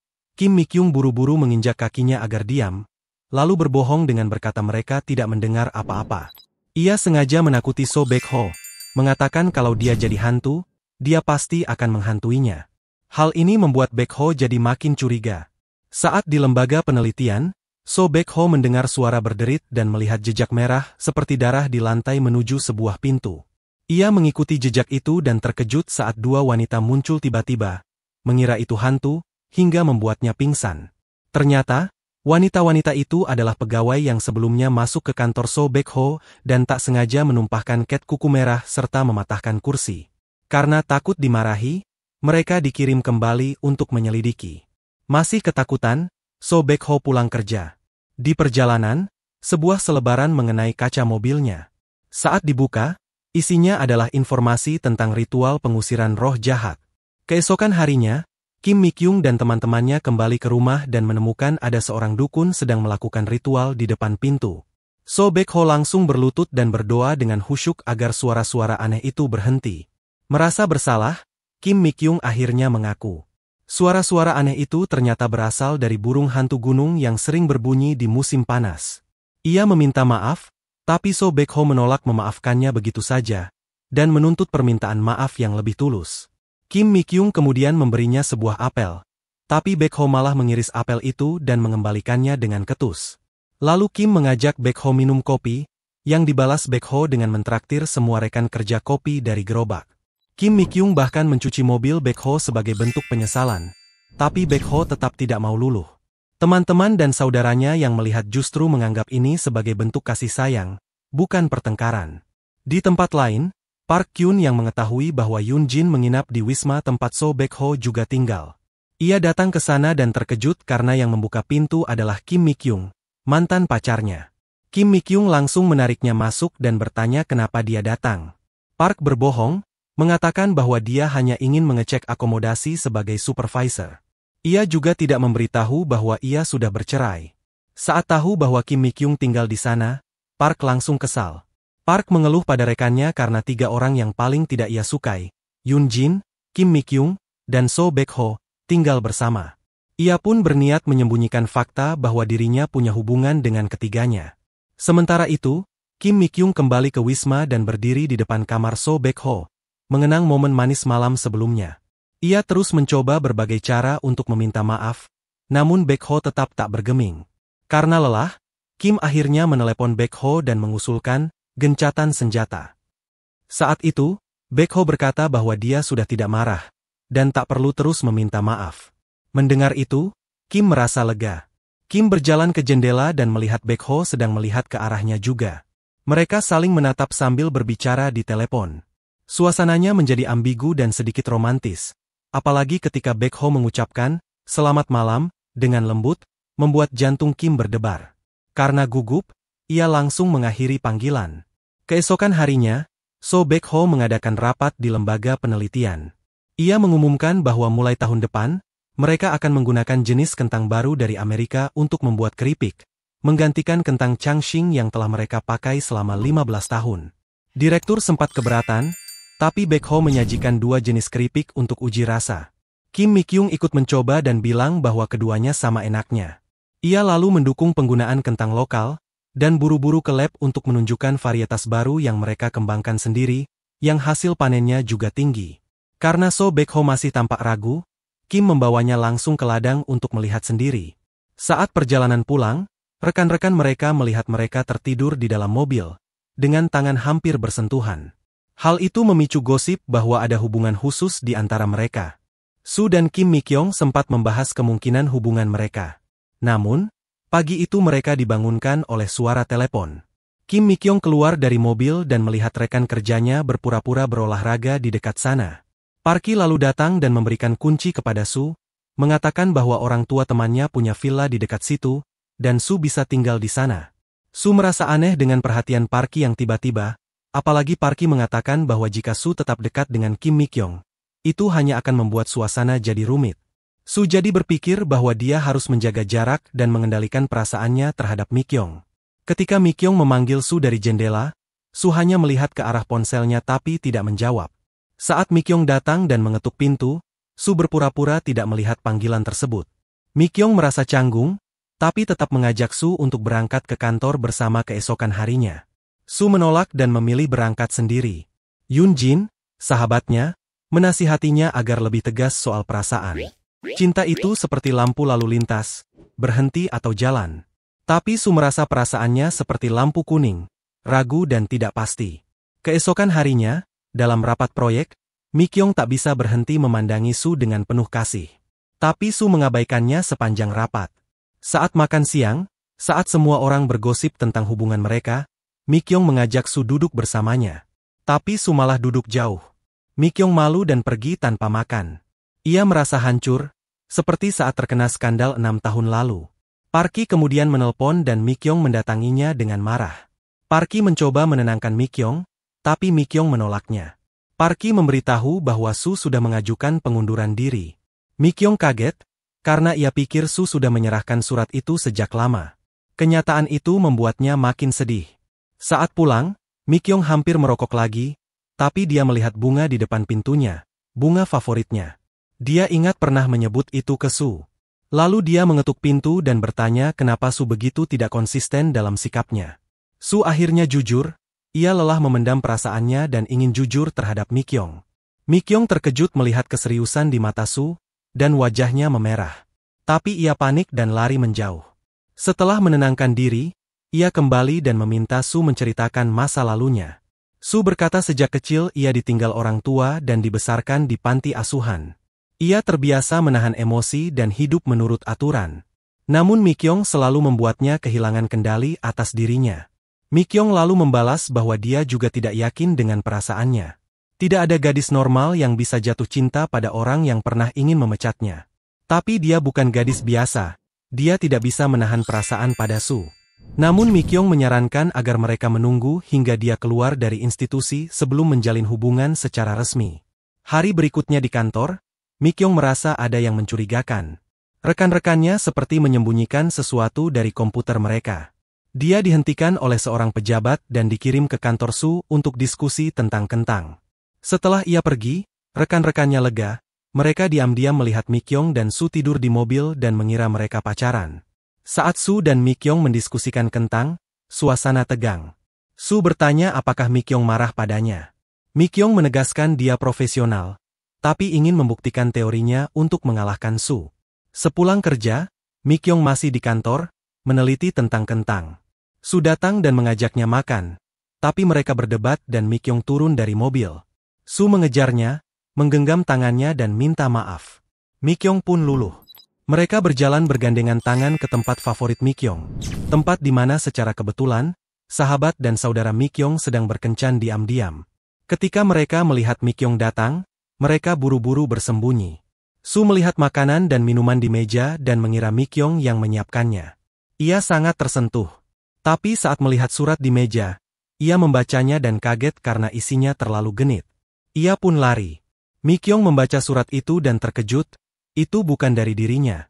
Kim Mi-kyung buru-buru menginjak kakinya agar diam, lalu berbohong dengan berkata mereka tidak mendengar apa-apa. Ia sengaja menakuti So Baekho, mengatakan kalau dia jadi hantu, dia pasti akan menghantuinya. Hal ini membuat Baekho jadi makin curiga. Saat di lembaga penelitian, So Baekho mendengar suara berderit dan melihat jejak merah seperti darah di lantai menuju sebuah pintu. Ia mengikuti jejak itu dan terkejut saat dua wanita muncul tiba-tiba, mengira itu hantu, hingga membuatnya pingsan. Ternyata, wanita-wanita itu adalah pegawai yang sebelumnya masuk ke kantor So Baekho dan tak sengaja menumpahkan cat kuku merah serta mematahkan kursi. Karena takut dimarahi, mereka dikirim kembali untuk menyelidiki. Masih ketakutan, So Baekho pulang kerja. Di perjalanan, sebuah selebaran mengenai kaca mobilnya. Saat dibuka, isinya adalah informasi tentang ritual pengusiran roh jahat. Keesokan harinya, Kim Mi-kyung dan teman-temannya kembali ke rumah dan menemukan ada seorang dukun sedang melakukan ritual di depan pintu. So Baekho langsung berlutut dan berdoa dengan khusyuk agar suara-suara aneh itu berhenti. Merasa bersalah, Kim Mi-kyung akhirnya mengaku. Suara-suara aneh itu ternyata berasal dari burung hantu gunung yang sering berbunyi di musim panas. Ia meminta maaf, tapi So Baekho menolak memaafkannya begitu saja, dan menuntut permintaan maaf yang lebih tulus. Kim Mi-kyung kemudian memberinya sebuah apel, tapi Baekho malah mengiris apel itu dan mengembalikannya dengan ketus. Lalu Kim mengajak Baekho minum kopi, yang dibalas Baekho dengan mentraktir semua rekan kerja kopi dari gerobak. Kim Mi-kyung bahkan mencuci mobil Baekho sebagai bentuk penyesalan, tapi Baekho tetap tidak mau luluh. Teman-teman dan saudaranya yang melihat justru menganggap ini sebagai bentuk kasih sayang, bukan pertengkaran. Di tempat lain, Park Kyun yang mengetahui bahwa Yoon Jin menginap di wisma tempat So Baekho juga tinggal. Ia datang ke sana dan terkejut karena yang membuka pintu adalah Kim Mi-kyung, mantan pacarnya. Kim Mi-kyung langsung menariknya masuk dan bertanya kenapa dia datang. Park berbohong, mengatakan bahwa dia hanya ingin mengecek akomodasi sebagai supervisor. Ia juga tidak memberitahu bahwa ia sudah bercerai. Saat tahu bahwa Kim Mi-kyung tinggal di sana, Park langsung kesal. Park mengeluh pada rekannya karena tiga orang yang paling tidak ia sukai, Yoon Jin, Kim Mi-kyung, dan So Baekho, tinggal bersama. Ia pun berniat menyembunyikan fakta bahwa dirinya punya hubungan dengan ketiganya. Sementara itu, Kim Mi-kyung kembali ke wisma dan berdiri di depan kamar So Baekho, mengenang momen manis malam sebelumnya. Ia terus mencoba berbagai cara untuk meminta maaf, namun Baekho tetap tak bergeming. Karena lelah, Kim akhirnya menelepon Baekho dan mengusulkan gencatan senjata. Saat itu, Baekho berkata bahwa dia sudah tidak marah, dan tak perlu terus meminta maaf. Mendengar itu, Kim merasa lega. Kim berjalan ke jendela dan melihat Baekho sedang melihat ke arahnya juga. Mereka saling menatap sambil berbicara di telepon. Suasananya menjadi ambigu dan sedikit romantis, apalagi ketika Baekho mengucapkan, "Selamat malam," dengan lembut, membuat jantung Kim berdebar. Karena gugup, ia langsung mengakhiri panggilan. Keesokan harinya, So Baekho mengadakan rapat di lembaga penelitian. Ia mengumumkan bahwa mulai tahun depan, mereka akan menggunakan jenis kentang baru dari Amerika untuk membuat keripik, menggantikan kentang Changxing yang telah mereka pakai selama 15 tahun. Direktur sempat keberatan, tapi Baekho menyajikan dua jenis keripik untuk uji rasa. Kim Mi-kyung ikut mencoba dan bilang bahwa keduanya sama enaknya. Ia lalu mendukung penggunaan kentang lokal, dan buru-buru ke lab untuk menunjukkan varietas baru yang mereka kembangkan sendiri, yang hasil panennya juga tinggi. Karena So Baekho masih tampak ragu, Kim membawanya langsung ke ladang untuk melihat sendiri. Saat perjalanan pulang, rekan-rekan mereka melihat mereka tertidur di dalam mobil, dengan tangan hampir bersentuhan. Hal itu memicu gosip bahwa ada hubungan khusus di antara mereka. Soo dan Kim Mi-kyung sempat membahas kemungkinan hubungan mereka. Namun, pagi itu mereka dibangunkan oleh suara telepon. Kim Mi-kyung keluar dari mobil dan melihat rekan kerjanya berpura-pura berolahraga di dekat sana. Parki lalu datang dan memberikan kunci kepada Soo, mengatakan bahwa orang tua temannya punya villa di dekat situ, dan Soo bisa tinggal di sana. Soo merasa aneh dengan perhatian Parki yang tiba-tiba, apalagi Parki mengatakan bahwa jika Soo tetap dekat dengan Kim Mi-kyung, itu hanya akan membuat suasana jadi rumit. Soo jadi berpikir bahwa dia harus menjaga jarak dan mengendalikan perasaannya terhadap Mi-kyung. Ketika Mi-kyung memanggil Soo dari jendela, Soo hanya melihat ke arah ponselnya tapi tidak menjawab. Saat Mi-kyung datang dan mengetuk pintu, Soo berpura-pura tidak melihat panggilan tersebut. Mi-kyung merasa canggung, tapi tetap mengajak Soo untuk berangkat ke kantor bersama keesokan harinya. Soo menolak dan memilih berangkat sendiri. Yoon-jin, sahabatnya, menasihatinya agar lebih tegas soal perasaan. Cinta itu seperti lampu lalu lintas, berhenti atau jalan. Tapi Soo merasa perasaannya seperti lampu kuning, ragu dan tidak pasti. Keesokan harinya, dalam rapat proyek, Mi-kyung tak bisa berhenti memandangi Soo dengan penuh kasih. Tapi Soo mengabaikannya sepanjang rapat. Saat makan siang, saat semua orang bergosip tentang hubungan mereka, Mi-kyung mengajak Soo duduk bersamanya. Tapi Soo malah duduk jauh. Mi-kyung malu dan pergi tanpa makan. Ia merasa hancur, seperti saat terkena skandal 6 tahun lalu. Parki kemudian menelpon dan Mi-kyung mendatanginya dengan marah. Parki mencoba menenangkan Mi-kyung, tapi Mi-kyung menolaknya. Parki memberitahu bahwa Soo sudah mengajukan pengunduran diri. Mi-kyung kaget, karena ia pikir Soo sudah menyerahkan surat itu sejak lama. Kenyataan itu membuatnya makin sedih. Saat pulang, Mi-kyung hampir merokok lagi, tapi dia melihat bunga di depan pintunya, bunga favoritnya. Dia ingat pernah menyebut itu ke Soo. Lalu dia mengetuk pintu dan bertanya kenapa Soo begitu tidak konsisten dalam sikapnya. Soo akhirnya jujur. Ia lelah memendam perasaannya dan ingin jujur terhadap Mi-kyung. Mi-kyung terkejut melihat keseriusan di mata Soo, dan wajahnya memerah. Tapi ia panik dan lari menjauh. Setelah menenangkan diri, ia kembali dan meminta Soo menceritakan masa lalunya. Soo berkata sejak kecil ia ditinggal orang tua dan dibesarkan di panti asuhan. Ia terbiasa menahan emosi dan hidup menurut aturan. Namun Mi-kyung selalu membuatnya kehilangan kendali atas dirinya. Mi-kyung lalu membalas bahwa dia juga tidak yakin dengan perasaannya. Tidak ada gadis normal yang bisa jatuh cinta pada orang yang pernah ingin memecatnya. Tapi dia bukan gadis biasa, dia tidak bisa menahan perasaan pada Soo. Namun Mi-kyung menyarankan agar mereka menunggu hingga dia keluar dari institusi sebelum menjalin hubungan secara resmi. Hari berikutnya di kantor, Mi-kyung merasa ada yang mencurigakan. Rekan-rekannya seperti menyembunyikan sesuatu dari komputer mereka. Dia dihentikan oleh seorang pejabat dan dikirim ke kantor Soo untuk diskusi tentang kentang. Setelah ia pergi, rekan-rekannya lega, mereka diam-diam melihat Mi-kyung dan Soo tidur di mobil dan mengira mereka pacaran. Saat Soo dan Mi-kyung mendiskusikan kentang, suasana tegang. Soo bertanya apakah Mi-kyung marah padanya. Mi-kyung menegaskan dia profesional, tapi ingin membuktikan teorinya untuk mengalahkan Soo. Sepulang kerja, Mi-kyung masih di kantor, meneliti tentang kentang. Soo datang dan mengajaknya makan, tapi mereka berdebat dan Mi-kyung turun dari mobil. Soo mengejarnya, menggenggam tangannya dan minta maaf. Mi-kyung pun luluh. Mereka berjalan bergandengan tangan ke tempat favorit Mi-kyung, tempat di mana secara kebetulan, sahabat dan saudara Mi-kyung sedang berkencan diam-diam. Ketika mereka melihat Mi-kyung datang, mereka buru-buru bersembunyi. Soo melihat makanan dan minuman di meja dan mengira Mi-kyung yang menyiapkannya. Ia sangat tersentuh. Tapi saat melihat surat di meja, ia membacanya dan kaget karena isinya terlalu genit. Ia pun lari. Mi-kyung membaca surat itu dan terkejut, itu bukan dari dirinya.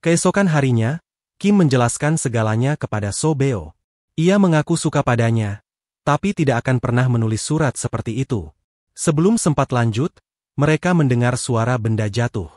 Keesokan harinya, Kim menjelaskan segalanya kepada So Beo. Ia mengaku suka padanya, tapi tidak akan pernah menulis surat seperti itu. Sebelum sempat lanjut, mereka mendengar suara benda jatuh.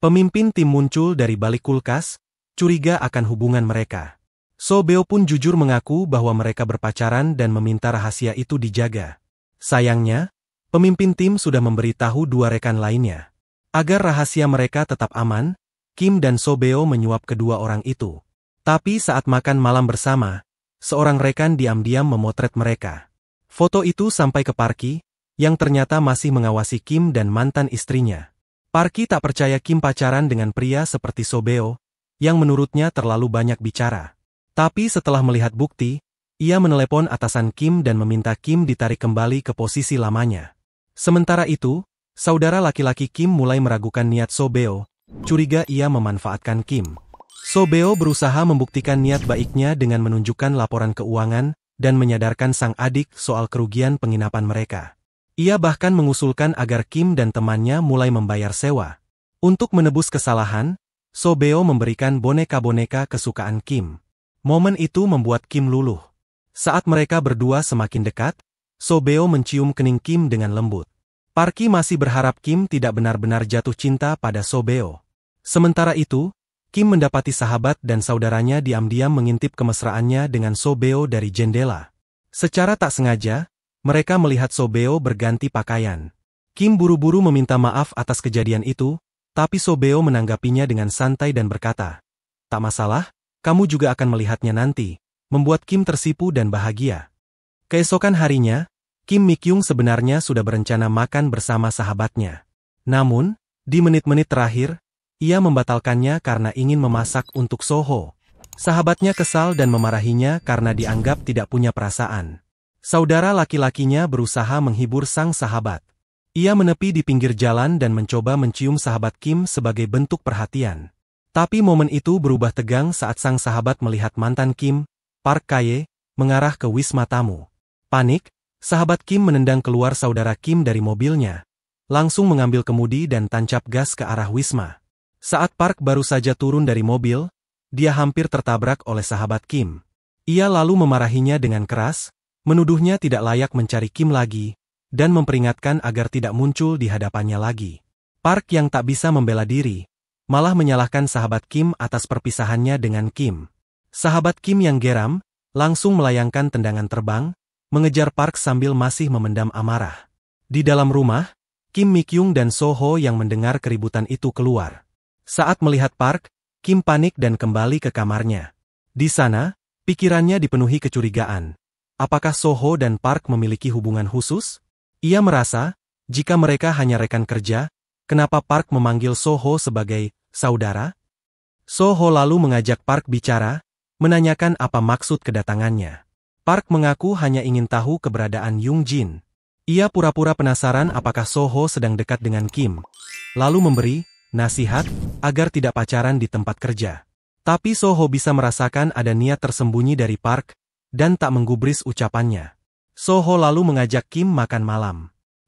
Pemimpin tim muncul dari balik kulkas, curiga akan hubungan mereka. So Beo pun jujur mengaku bahwa mereka berpacaran dan meminta rahasia itu dijaga. Sayangnya, pemimpin tim sudah memberitahu dua rekan lainnya. Agar rahasia mereka tetap aman, Kim dan So-beo menyuap kedua orang itu. Tapi saat makan malam bersama, seorang rekan diam-diam memotret mereka. Foto itu sampai ke Parki, yang ternyata masih mengawasi Kim dan mantan istrinya. Parki tak percaya Kim pacaran dengan pria seperti So-beo, yang menurutnya terlalu banyak bicara. Tapi setelah melihat bukti, ia menelepon atasan Kim dan meminta Kim ditarik kembali ke posisi lamanya. Sementara itu, saudara laki-laki Kim mulai meragukan niat So-beo, curiga ia memanfaatkan Kim. So-beo berusaha membuktikan niat baiknya dengan menunjukkan laporan keuangan dan menyadarkan sang adik soal kerugian penginapan mereka. Ia bahkan mengusulkan agar Kim dan temannya mulai membayar sewa. Untuk menebus kesalahan, So-beo memberikan boneka-boneka kesukaan Kim. Momen itu membuat Kim luluh. Saat mereka berdua semakin dekat, So-beo mencium kening Kim dengan lembut. Parki masih berharap Kim tidak benar-benar jatuh cinta pada So-beo. Sementara itu, Kim mendapati sahabat dan saudaranya diam-diam mengintip kemesraannya dengan So-beo dari jendela. Secara tak sengaja, mereka melihat So-beo berganti pakaian. Kim buru-buru meminta maaf atas kejadian itu, tapi So-beo menanggapinya dengan santai dan berkata, "Tak masalah, kamu juga akan melihatnya nanti," membuat Kim tersipu dan bahagia. Keesokan harinya, Kim Mi-kyung sebenarnya sudah berencana makan bersama sahabatnya. Namun, di menit-menit terakhir, ia membatalkannya karena ingin memasak untuk So-ho. Sahabatnya kesal dan memarahinya karena dianggap tidak punya perasaan. Saudara laki-lakinya berusaha menghibur sang sahabat. Ia menepi di pinggir jalan dan mencoba mencium sahabat Kim sebagai bentuk perhatian. Tapi momen itu berubah tegang saat sang sahabat melihat mantan Kim, Park Kaye, mengarah ke wisma tamu. Panik, sahabat Kim menendang keluar saudara Kim dari mobilnya, langsung mengambil kemudi dan tancap gas ke arah wisma. Saat Park baru saja turun dari mobil, dia hampir tertabrak oleh sahabat Kim. Ia lalu memarahinya dengan keras, menuduhnya tidak layak mencari Kim lagi, dan memperingatkan agar tidak muncul di hadapannya lagi. Park yang tak bisa membela diri, malah menyalahkan sahabat Kim atas perpisahannya dengan Kim. Sahabat Kim yang geram, langsung melayangkan tendangan terbang, mengejar Park sambil masih memendam amarah. Di dalam rumah, Kim Mi-kyung dan So-ho yang mendengar keributan itu keluar. Saat melihat Park, Kim panik dan kembali ke kamarnya. Di sana, pikirannya dipenuhi kecurigaan. Apakah So-ho dan Park memiliki hubungan khusus? Ia merasa, jika mereka hanya rekan kerja, kenapa Park memanggil So-ho sebagai saudara? So-ho lalu mengajak Park bicara, menanyakan apa maksud kedatangannya. Park mengaku hanya ingin tahu keberadaan Young Jin. Ia pura-pura penasaran apakah So-ho sedang dekat dengan Kim, lalu memberi nasihat agar tidak pacaran di tempat kerja. Tapi So-ho bisa merasakan ada niat tersembunyi dari Park, dan tak menggubris ucapannya. So-ho lalu mengajak Kim makan malam.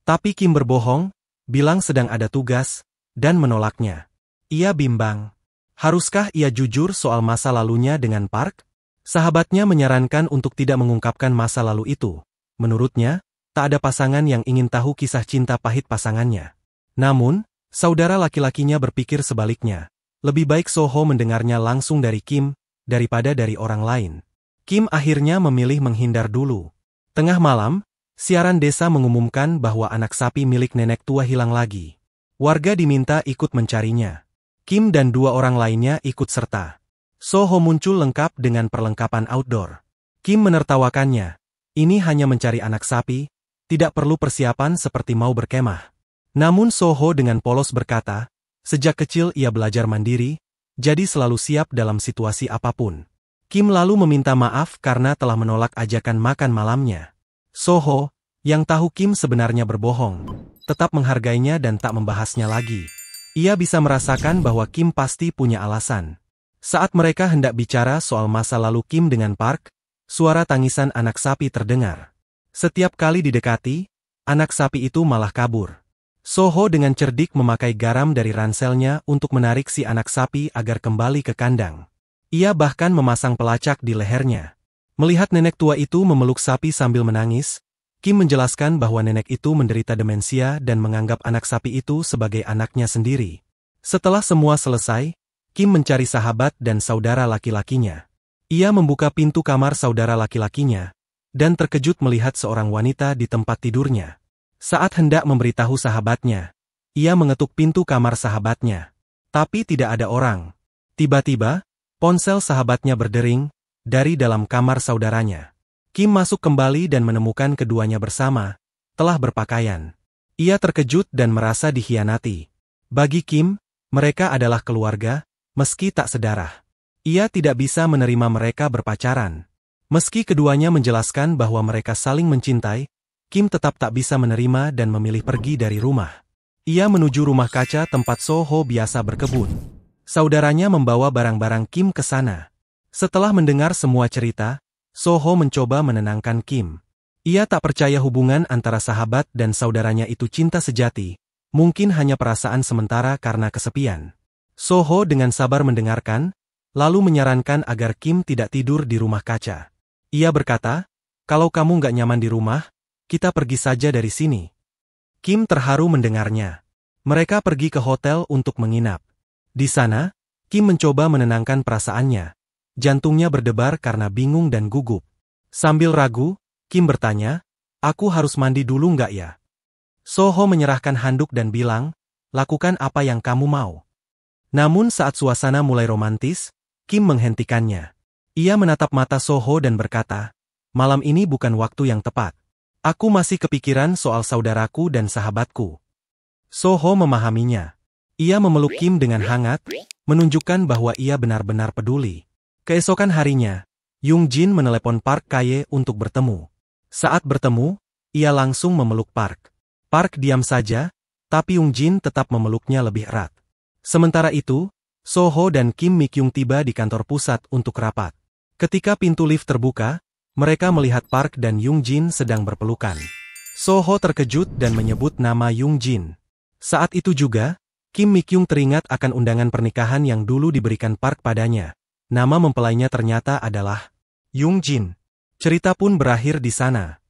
Tapi Kim berbohong, bilang sedang ada tugas, dan menolaknya. Ia bimbang. Haruskah ia jujur soal masa lalunya dengan Park? Sahabatnya menyarankan untuk tidak mengungkapkan masa lalu itu. Menurutnya, tak ada pasangan yang ingin tahu kisah cinta pahit pasangannya. Namun, saudara laki-lakinya berpikir sebaliknya. Lebih baik So-ho mendengarnya langsung dari Kim, daripada dari orang lain. Kim akhirnya memilih menghindar dulu. Tengah malam, siaran desa mengumumkan bahwa anak sapi milik nenek tua hilang lagi. Warga diminta ikut mencarinya. Kim dan dua orang lainnya ikut serta. So-ho muncul lengkap dengan perlengkapan outdoor. Kim menertawakannya. Ini hanya mencari anak sapi, tidak perlu persiapan seperti mau berkemah. Namun So-ho dengan polos berkata, sejak kecil ia belajar mandiri, jadi selalu siap dalam situasi apapun. Kim lalu meminta maaf karena telah menolak ajakan makan malamnya. So-ho, yang tahu Kim sebenarnya berbohong, tetap menghargainya dan tak membahasnya lagi. Ia bisa merasakan bahwa Kim pasti punya alasan. Saat mereka hendak bicara soal masa lalu Kim dengan Park, suara tangisan anak sapi terdengar. Setiap kali didekati, anak sapi itu malah kabur. So-ho dengan cerdik memakai garam dari ranselnya untuk menarik si anak sapi agar kembali ke kandang. Ia bahkan memasang pelacak di lehernya. Melihat nenek tua itu memeluk sapi sambil menangis, Kim menjelaskan bahwa nenek itu menderita demensia dan menganggap anak sapi itu sebagai anaknya sendiri. Setelah semua selesai, Kim mencari sahabat dan saudara laki-lakinya. Ia membuka pintu kamar saudara laki-lakinya, dan terkejut melihat seorang wanita di tempat tidurnya. Saat hendak memberitahu sahabatnya, ia mengetuk pintu kamar sahabatnya. Tapi tidak ada orang. Tiba-tiba, ponsel sahabatnya berdering dari dalam kamar saudaranya. Kim masuk kembali dan menemukan keduanya bersama, telah berpakaian. Ia terkejut dan merasa dikhianati. Bagi Kim, mereka adalah keluarga, meski tak sedarah. Ia tidak bisa menerima mereka berpacaran. Meski keduanya menjelaskan bahwa mereka saling mencintai, Kim tetap tak bisa menerima dan memilih pergi dari rumah. Ia menuju rumah kaca tempat Soho biasa berkebun. Saudaranya membawa barang-barang Kim ke sana. Setelah mendengar semua cerita, Soho mencoba menenangkan Kim. Ia tak percaya hubungan antara sahabat dan saudaranya itu cinta sejati, mungkin hanya perasaan sementara karena kesepian. Soho dengan sabar mendengarkan, lalu menyarankan agar Kim tidak tidur di rumah kaca. Ia berkata, "Kalau kamu nggak nyaman di rumah, kita pergi saja dari sini." Kim terharu mendengarnya. Mereka pergi ke hotel untuk menginap. Di sana, Kim mencoba menenangkan perasaannya. Jantungnya berdebar karena bingung dan gugup. Sambil ragu, Kim bertanya, "Aku harus mandi dulu nggak ya?" Soho menyerahkan handuk dan bilang, "Lakukan apa yang kamu mau." Namun saat suasana mulai romantis, Kim menghentikannya. Ia menatap mata Soho dan berkata, "Malam ini bukan waktu yang tepat. Aku masih kepikiran soal saudaraku dan sahabatku." Soho memahaminya. Ia memeluk Kim dengan hangat, menunjukkan bahwa ia benar-benar peduli. Keesokan harinya, Yung Jin menelepon Park Kaye untuk bertemu. Saat bertemu, ia langsung memeluk Park. Park diam saja, tapi Yung Jin tetap memeluknya lebih erat. Sementara itu, Soho dan Kim Mi-kyung tiba di kantor pusat untuk rapat. Ketika pintu lift terbuka, mereka melihat Park dan Yung Jin sedang berpelukan. Soho terkejut dan menyebut nama Yung Jin. Saat itu juga, Kim Mi-kyung teringat akan undangan pernikahan yang dulu diberikan Park padanya. Nama mempelainya ternyata adalah Yung Jin. Cerita pun berakhir di sana.